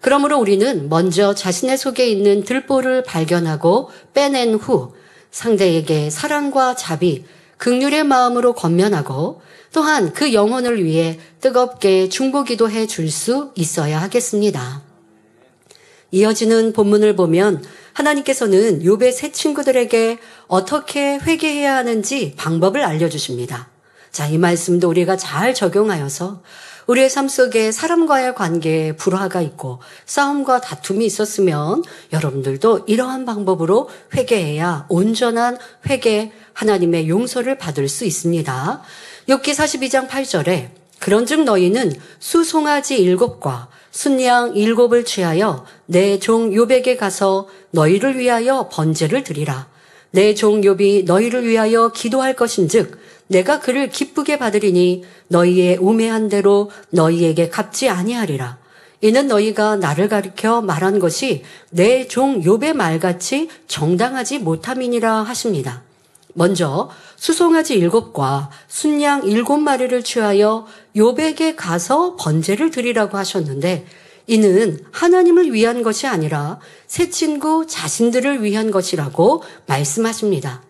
그러므로 우리는 먼저 자신의 속에 있는 들보를 발견하고 빼낸 후 상대에게 사랑과 자비, 긍휼의 마음으로 권면하고 또한 그 영혼을 위해 뜨겁게 중보기도해 줄 수 있어야 하겠습니다. 이어지는 본문을 보면 하나님께서는 욥의 세 친구들에게 어떻게 회개해야 하는지 방법을 알려주십니다. 자, 이 말씀도 우리가 잘 적용하여서 우리의 삶 속에 사람과의 관계에 불화가 있고 싸움과 다툼이 있었으면 여러분들도 이러한 방법으로 회개해야 온전한 회개, 하나님의 용서를 받을 수 있습니다. 욥기 42장 8절에 그런즉 너희는 수송아지 7과 순양 7을 취하여 내 종 욥에게 가서 너희를 위하여 번제를 드리라. 내 종 욥이 너희를 위하여 기도할 것인즉 내가 그를 기쁘게 받으리니 너희의 우매한 대로 너희에게 갚지 아니하리라. 이는 너희가 나를 가리켜 말한 것이 내 종 욥의 말같이 정당하지 못함이니라 하십니다. 먼저 수송아지 7과 순양 7마리를 취하여 욥에게 가서 번제를 드리라고 하셨는데 이는 하나님을 위한 것이 아니라 세 친구 자신들을 위한 것이라고 말씀하십니다.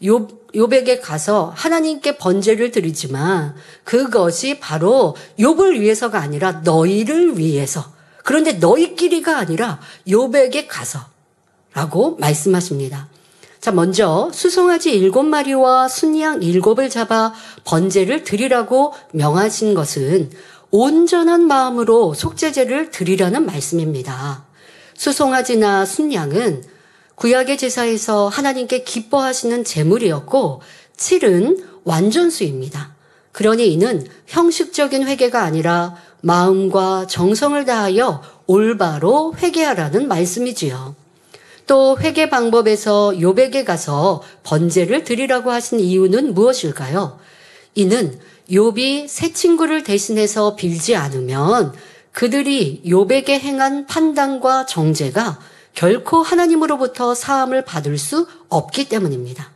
욥에게 가서 하나님께 번제를 드리지만 그것이 바로 욥을 위해서가 아니라 너희를 위해서, 그런데 너희끼리가 아니라 욥에게 가서라고 말씀하십니다. 자, 먼저 수송아지 7마리와 순양 7을 잡아 번제를 드리라고 명하신 것은 온전한 마음으로 속죄제를 드리라는 말씀입니다. 수송아지나 순양은 구약의 제사에서 하나님께 기뻐하시는 제물이었고 7은 완전수입니다. 그러니 이는 형식적인 회개가 아니라 마음과 정성을 다하여 올바로 회개하라는 말씀이지요. 또 회개 방법에서 욥에게 가서 번제를 드리라고 하신 이유는 무엇일까요? 이는 욥이 세 친구를 대신해서 빌지 않으면 그들이 욥에게 행한 판단과 정죄가 결코 하나님으로부터 사함을 받을 수 없기 때문입니다.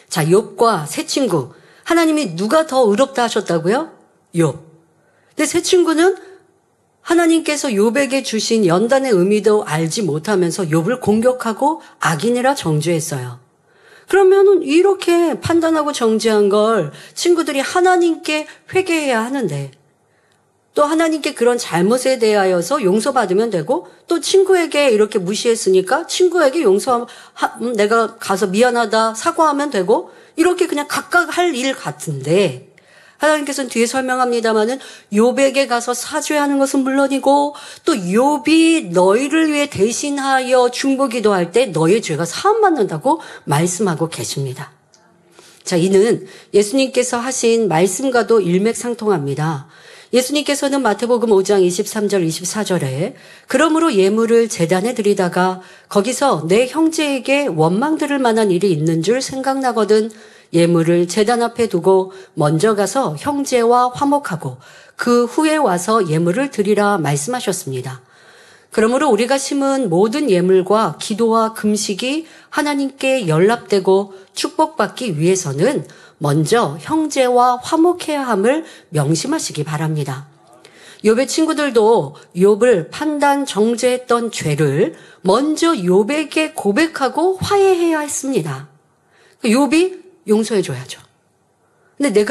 자, 욥과 세 친구, 하나님이 누가 더 의롭다 하셨다고요? 욥. 근데 세 친구는 하나님께서 욥에게 주신 연단의 의미도 알지 못하면서 욥을 공격하고 악인이라 정죄했어요. 그러면 이렇게 판단하고 정죄한 걸 친구들이 하나님께 회개해야 하는데 또 하나님께 그런 잘못에 대하여서 용서받으면 되고 또 친구에게 이렇게 무시했으니까 친구에게 내가 가서 미안하다 사과하면 되고 이렇게 그냥 각각 할 일 같은데 하나님께서는 뒤에 설명합니다마는 욥에게 가서 사죄하는 것은 물론이고 또 욥이 너희를 위해 대신하여 중보기도할 때 너희의 죄가 사함받는다고 말씀하고 계십니다. 자, 이는 예수님께서 하신 말씀과도 일맥상통합니다. 예수님께서는 마태복음 5장 23절 24절에 그러므로 예물을 제단에 드리다가 거기서 내 형제에게 원망 들을 만한 일이 있는 줄 생각나거든 예물을 제단 앞에 두고 먼저 가서 형제와 화목하고 그 후에 와서 예물을 드리라 말씀하셨습니다. 그러므로 우리가 심은 모든 예물과 기도와 금식이 하나님께 연락되고 축복받기 위해서는 먼저 형제와 화목해야 함을 명심하시기 바랍니다. 욥의 친구들도 욥을 판단 정죄했던 죄를 먼저 욥에게 고백하고 화해해야 했습니다. 욥이 용서해줘야죠. 근데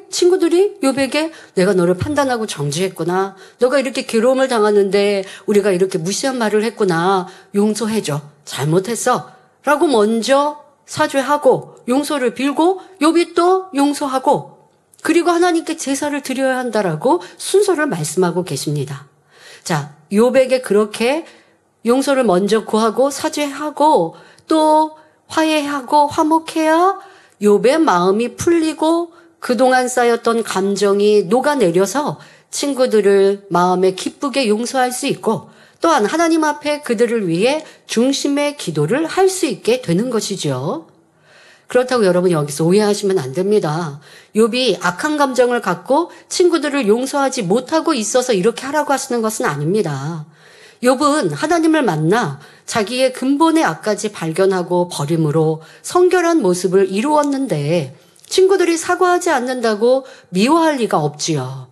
친구들이 욥에게 내가 너를 판단하고 정죄했구나. 너가 이렇게 괴로움을 당하는데 우리가 이렇게 무시한 말을 했구나. 용서해줘. 잘못했어. 라고 먼저 사죄하고 용서를 빌고 욥이 또 용서하고 그리고 하나님께 제사를 드려야 한다라고 순서를 말씀하고 계십니다. 자, 욥에게 그렇게 용서를 먼저 구하고 사죄하고 또 화해하고 화목해야 욥의 마음이 풀리고 그동안 쌓였던 감정이 녹아내려서 친구들을 마음에 기쁘게 용서할 수 있고 또한 하나님 앞에 그들을 위해 중심의 기도를 할 수 있게 되는 것이죠. 그렇다고 여러분 여기서 오해하시면 안 됩니다. 욥이 악한 감정을 갖고 친구들을 용서하지 못하고 있어서 이렇게 하라고 하시는 것은 아닙니다. 욥은 하나님을 만나 자기의 근본의 악까지 발견하고 버림으로 성결한 모습을 이루었는데 친구들이 사과하지 않는다고 미워할 리가 없지요.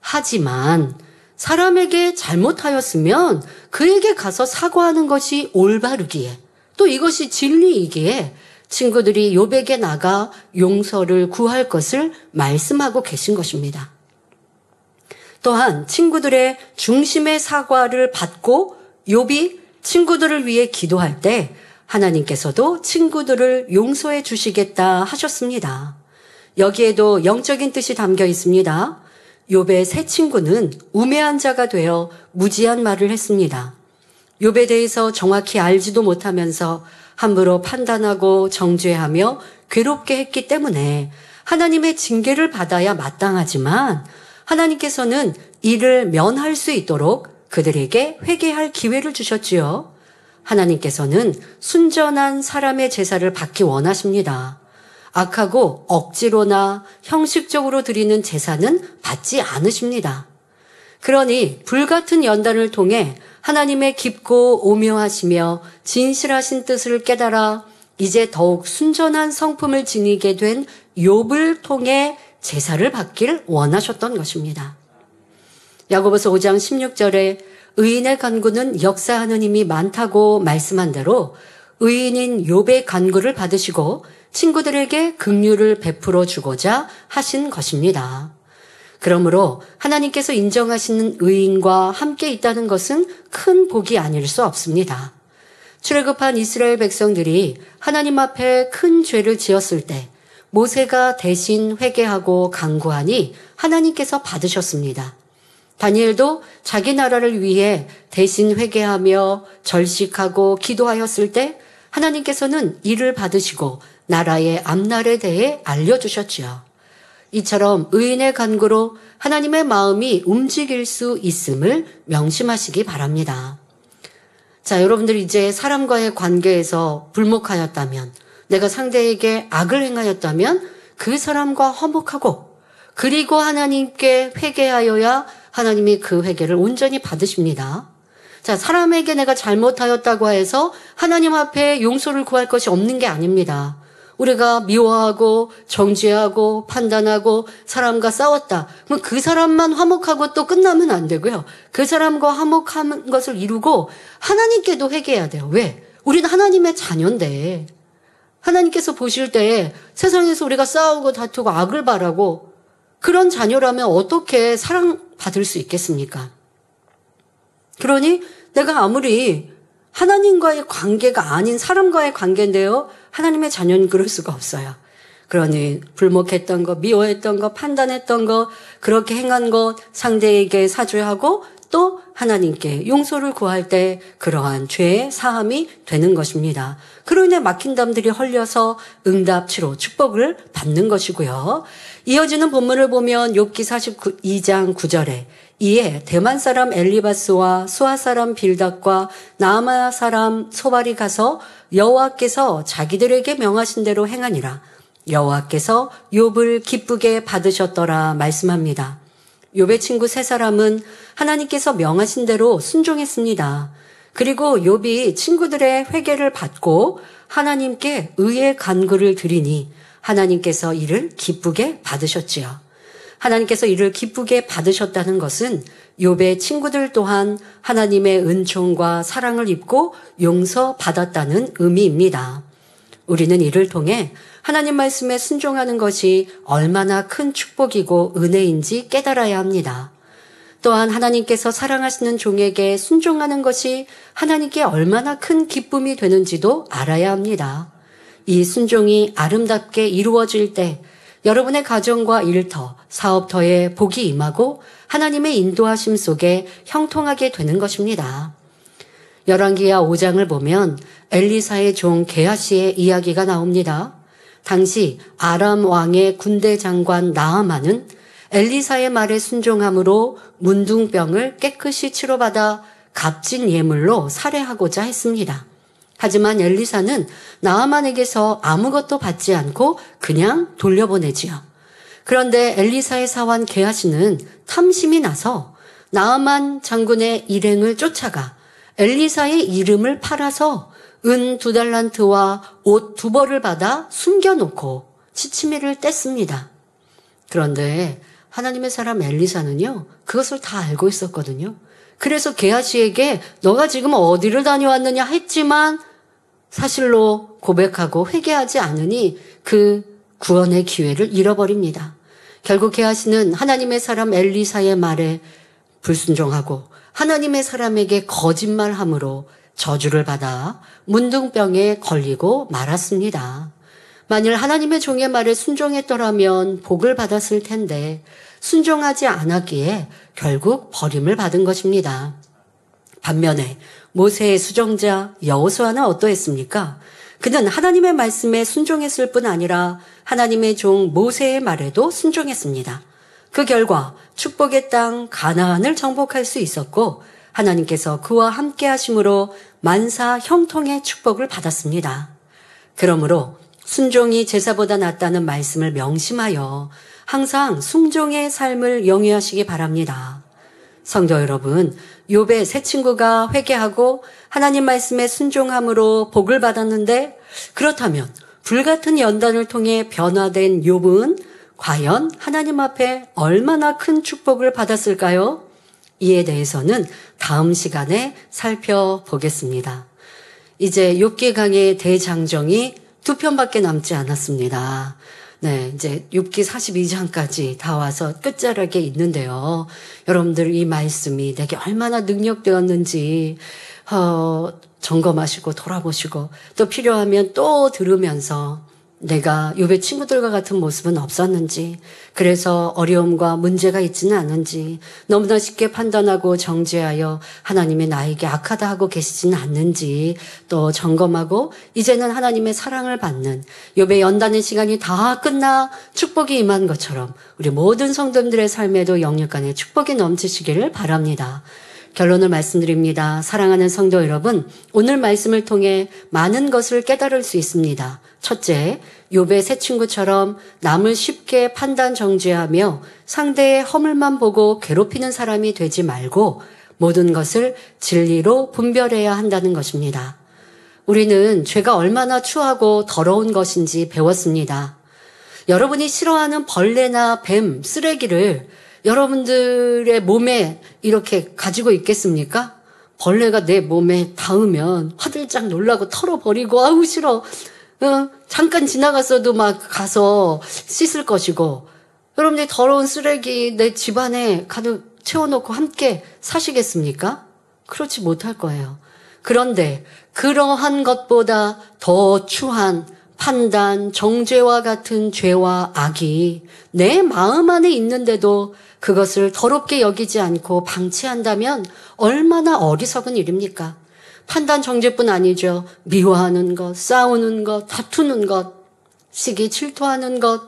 하지만 사람에게 잘못하였으면 그에게 가서 사과하는 것이 올바르기에 또 이것이 진리이기에 친구들이 욥에게 나가 용서를 구할 것을 말씀하고 계신 것입니다. 또한 친구들의 중심의 사과를 받고 욥이 친구들을 위해 기도할 때 하나님께서도 친구들을 용서해 주시겠다 하셨습니다. 여기에도 영적인 뜻이 담겨 있습니다. 욥의 세 친구는 우매한 자가 되어 무지한 말을 했습니다. 욥에 대해서 정확히 알지도 못하면서 함부로 판단하고 정죄하며 괴롭게 했기 때문에 하나님의 징계를 받아야 마땅하지만 하나님께서는 이를 면할 수 있도록 그들에게 회개할 기회를 주셨지요. 하나님께서는 순전한 사람의 제사를 받기 원하십니다. 악하고 억지로나 형식적으로 드리는 제사는 받지 않으십니다. 그러니 불같은 연단을 통해 하나님의 깊고 오묘하시며 진실하신 뜻을 깨달아 이제 더욱 순전한 성품을 지니게 된 욥을 통해 제사를 받길 원하셨던 것입니다. 야고보서 5장 16절에 의인의 간구는 역사하는 힘이 많다고 말씀한 대로 의인인 욥의 간구를 받으시고 친구들에게 긍휼을 베풀어 주고자 하신 것입니다. 그러므로 하나님께서 인정하시는 의인과 함께 있다는 것은 큰 복이 아닐 수 없습니다. 출애굽한 이스라엘 백성들이 하나님 앞에 큰 죄를 지었을 때 모세가 대신 회개하고 간구하니 하나님께서 받으셨습니다. 다니엘도 자기 나라를 위해 대신 회개하며 절식하고 기도하였을 때 하나님께서는 이를 받으시고 나라의 앞날에 대해 알려주셨지요. 이처럼 의인의 간구로 하나님의 마음이 움직일 수 있음을 명심하시기 바랍니다. 자, 여러분들 이제 사람과의 관계에서 불목하였다면, 내가 상대에게 악을 행하였다면 그 사람과 화목하고 그리고 하나님께 회개하여야 하나님이 그 회개를 온전히 받으십니다. 자, 사람에게 내가 잘못하였다고 해서 하나님 앞에 용서를 구할 것이 없는 게 아닙니다. 우리가 미워하고 정죄하고 판단하고 사람과 싸웠다. 그럼 그 사람만 화목하고 또 끝나면 안 되고요. 그 사람과 화목한 것을 이루고 하나님께도 회개해야 돼요. 왜? 우리는 하나님의 자녀인데 하나님께서 보실 때 세상에서 우리가 싸우고 다투고 악을 바라고 그런 자녀라면 어떻게 사랑받을 수 있겠습니까? 그러니 내가 아무리 하나님과의 관계가 아닌 사람과의 관계인데요. 하나님의 자녀는 그럴 수가 없어요. 그러니 불목했던 거, 미워했던 거, 판단했던 거, 그렇게 행한 것 상대에게 사죄하고 또 하나님께 용서를 구할 때 그러한 죄의 사함이 되는 것입니다. 그로 인해 막힌 담들이 헐려서 응답치로 축복을 받는 것이고요. 이어지는 본문을 보면 욥기 42장 9절에 이에 대만 사람 엘리바스와 수아 사람 빌닷과 나아마 사람 소발이 가서 여호와께서 자기들에게 명하신 대로 행하니라. 여호와께서 욥을 기쁘게 받으셨더라 말씀합니다. 욥의 친구 세 사람은 하나님께서 명하신 대로 순종했습니다. 그리고 욥이 친구들의 회개를 받고 하나님께 의의 간구를 드리니 하나님께서 이를 기쁘게 받으셨지요. 하나님께서 이를 기쁘게 받으셨다는 것은 욥의 친구들 또한 하나님의 은총과 사랑을 입고 용서받았다는 의미입니다. 우리는 이를 통해 하나님 말씀에 순종하는 것이 얼마나 큰 축복이고 은혜인지 깨달아야 합니다. 또한 하나님께서 사랑하시는 종에게 순종하는 것이 하나님께 얼마나 큰 기쁨이 되는지도 알아야 합니다. 이 순종이 아름답게 이루어질 때 여러분의 가정과 일터, 사업터에 복이 임하고 하나님의 인도하심 속에 형통하게 되는 것입니다. 열왕기하 5장을 보면 엘리사의 종 게하시의 이야기가 나옵니다. 당시 아람 왕의 군대 장관 나아만은 엘리사의 말에 순종함으로 문둥병을 깨끗이 치료받아 값진 예물로 살해하고자 했습니다. 하지만 엘리사는 나아만에게서 아무것도 받지 않고 그냥 돌려보내지요. 그런데 엘리사의 사환 게하시는 탐심이 나서 나아만 장군의 일행을 쫓아가 엘리사의 이름을 팔아서 은 2달란트와 옷 2벌을 받아 숨겨놓고 시치미를 뗐습니다. 그런데 하나님의 사람 엘리사는요, 그것을 다 알고 있었거든요. 그래서 게하시에게 너가 지금 어디를 다녀왔느냐 했지만 사실로 고백하고 회개하지 않으니 그 구원의 기회를 잃어버립니다. 결국 게하시는 하나님의 사람 엘리사의 말에 불순종하고 하나님의 사람에게 거짓말함으로 저주를 받아 문둥병에 걸리고 말았습니다. 만일 하나님의 종의 말에 순종했더라면 복을 받았을 텐데 순종하지 않았기에 결국 버림을 받은 것입니다. 반면에 모세의 수종자 여호수아는 어떠했습니까? 그는 하나님의 말씀에 순종했을 뿐 아니라 하나님의 종 모세의 말에도 순종했습니다. 그 결과 축복의 땅 가나안을 정복할 수 있었고 하나님께서 그와 함께 하심으로 만사 형통의 축복을 받았습니다. 그러므로 순종이 제사보다 낫다는 말씀을 명심하여 항상 순종의 삶을 영위하시기 바랍니다. 성도 여러분, 욥의 세 친구가 회개하고 하나님 말씀에 순종함으로 복을 받았는데 그렇다면 불같은 연단을 통해 변화된 욥은 과연 하나님 앞에 얼마나 큰 축복을 받았을까요? 이에 대해서는 다음 시간에 살펴보겠습니다. 이제 욥기 강의 대장정이 2편밖에 남지 않았습니다. 네, 이제 욥기 42장까지 다 와서 끝자락에 있는데요. 여러분들 이 말씀이 내게 얼마나 능력되었는지 점검하시고 돌아보시고 또 필요하면 또 들으면서 내가 욥의 친구들과 같은 모습은 없었는지, 그래서 어려움과 문제가 있지는 않은지, 너무나 쉽게 판단하고 정죄하여 하나님이 나에게 악하다 하고 계시지는 않는지 또 점검하고 이제는 하나님의 사랑을 받는 욥의 연단의 시간이 다 끝나 축복이 임한 것처럼 우리 모든 성도들의 삶에도 영육간의 축복이 넘치시기를 바랍니다. 결론을 말씀드립니다. 사랑하는 성도 여러분, 오늘 말씀을 통해 많은 것을 깨달을 수 있습니다. 첫째, 욥의 세 친구처럼 남을 쉽게 판단 정죄하며 상대의 허물만 보고 괴롭히는 사람이 되지 말고 모든 것을 진리로 분별해야 한다는 것입니다. 우리는 죄가 얼마나 추하고 더러운 것인지 배웠습니다. 여러분이 싫어하는 벌레나 뱀, 쓰레기를 여러분들의 몸에 이렇게 가지고 있겠습니까? 벌레가 내 몸에 닿으면 화들짝 놀라고 털어버리고 아우 싫어. 잠깐 지나갔어도 막 가서 씻을 것이고, 여러분들이 더러운 쓰레기 내 집안에 가득 채워놓고 함께 사시겠습니까? 그렇지 못할 거예요. 그런데 그러한 것보다 더 추한 판단, 정죄와 같은 죄와 악이 내 마음 안에 있는데도 그것을 더럽게 여기지 않고 방치한다면 얼마나 어리석은 일입니까? 판단 정죄뿐 아니죠. 미워하는 것, 싸우는 것, 다투는 것, 시기 질투하는 것.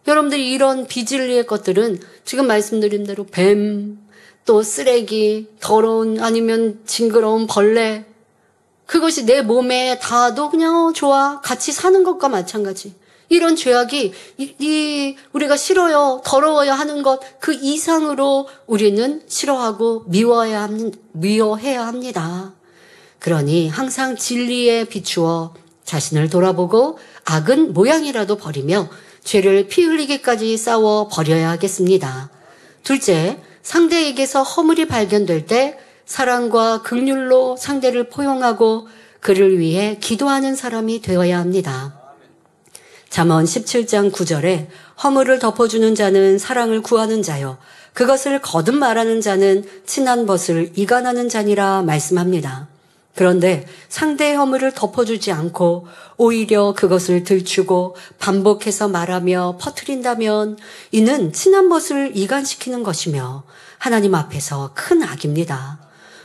여러분들이 이런 비진리의 것들은 지금 말씀드린 대로 뱀, 또 쓰레기, 더러운 아니면 징그러운 벌레, 그것이 내 몸에 닿아도 그냥 좋아. 같이 사는 것과 마찬가지. 이런 죄악이 우리가 싫어요, 더러워야 하는 것 그 이상으로 우리는 싫어하고 미워해야 합니다. 그러니 항상 진리에 비추어 자신을 돌아보고 악은 모양이라도 버리며 죄를 피 흘리기까지 싸워 버려야 하겠습니다. 둘째, 상대에게서 허물이 발견될 때 사랑과 긍휼로 상대를 포용하고 그를 위해 기도하는 사람이 되어야 합니다. 잠언 17장 9절에 허물을 덮어주는 자는 사랑을 구하는 자요, 그것을 거듭 말하는 자는 친한 벗을 이간하는 자니라 말씀합니다. 그런데 상대의 허물을 덮어주지 않고 오히려 그것을 들추고 반복해서 말하며 퍼뜨린다면 이는 친한 벗을 이간시키는 것이며 하나님 앞에서 큰 악입니다.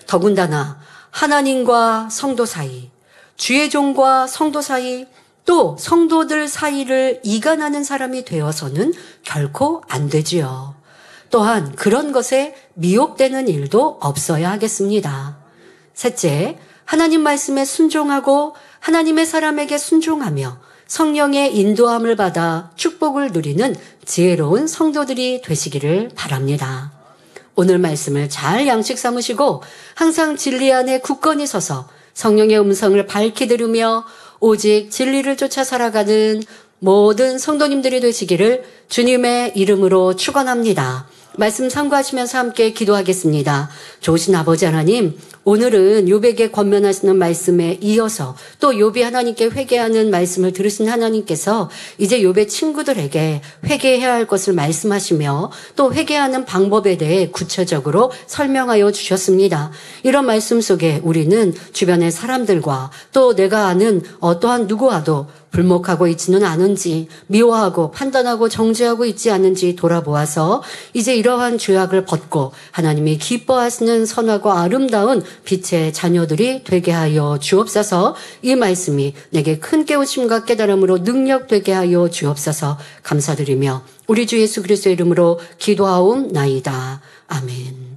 더군다나 하나님과 성도 사이, 주의 종과 성도 사이, 또 성도들 사이를 이간하는 사람이 되어서는 결코 안 되지요. 또한 그런 것에 미혹되는 일도 없어야 하겠습니다. 셋째, 하나님 말씀에 순종하고 하나님의 사람에게 순종하며 성령의 인도함을 받아 축복을 누리는 지혜로운 성도들이 되시기를 바랍니다. 오늘 말씀을 잘 양식 삼으시고 항상 진리 안에 굳건히 서서 성령의 음성을 밝히 들으며 오직 진리를 쫓아 살아가는 모든 성도님들이 되시기를 주님의 이름으로 축원합니다. 말씀 참고하시면서 함께 기도하겠습니다. 좋으신 아버지 하나님, 오늘은 욥에게 권면하시는 말씀에 이어서 또 욥이 하나님께 회개하는 말씀을 들으신 하나님께서 이제 욥의 친구들에게 회개해야 할 것을 말씀하시며 또 회개하는 방법에 대해 구체적으로 설명하여 주셨습니다. 이런 말씀 속에 우리는 주변의 사람들과 또 내가 아는 어떠한 누구와도 불목하고 있지는 않은지, 미워하고 판단하고 정죄하고 있지 않은지 돌아보아서 이제 이러한 죄악을 벗고 하나님이 기뻐하시는 선하고 아름다운 빛의 자녀들이 되게 하여 주옵소서. 이 말씀이 내게 큰 깨우침과 깨달음으로 능력되게 하여 주옵소서. 감사드리며 우리 주 예수 그리스도의 이름으로 기도하옵나이다. 아멘.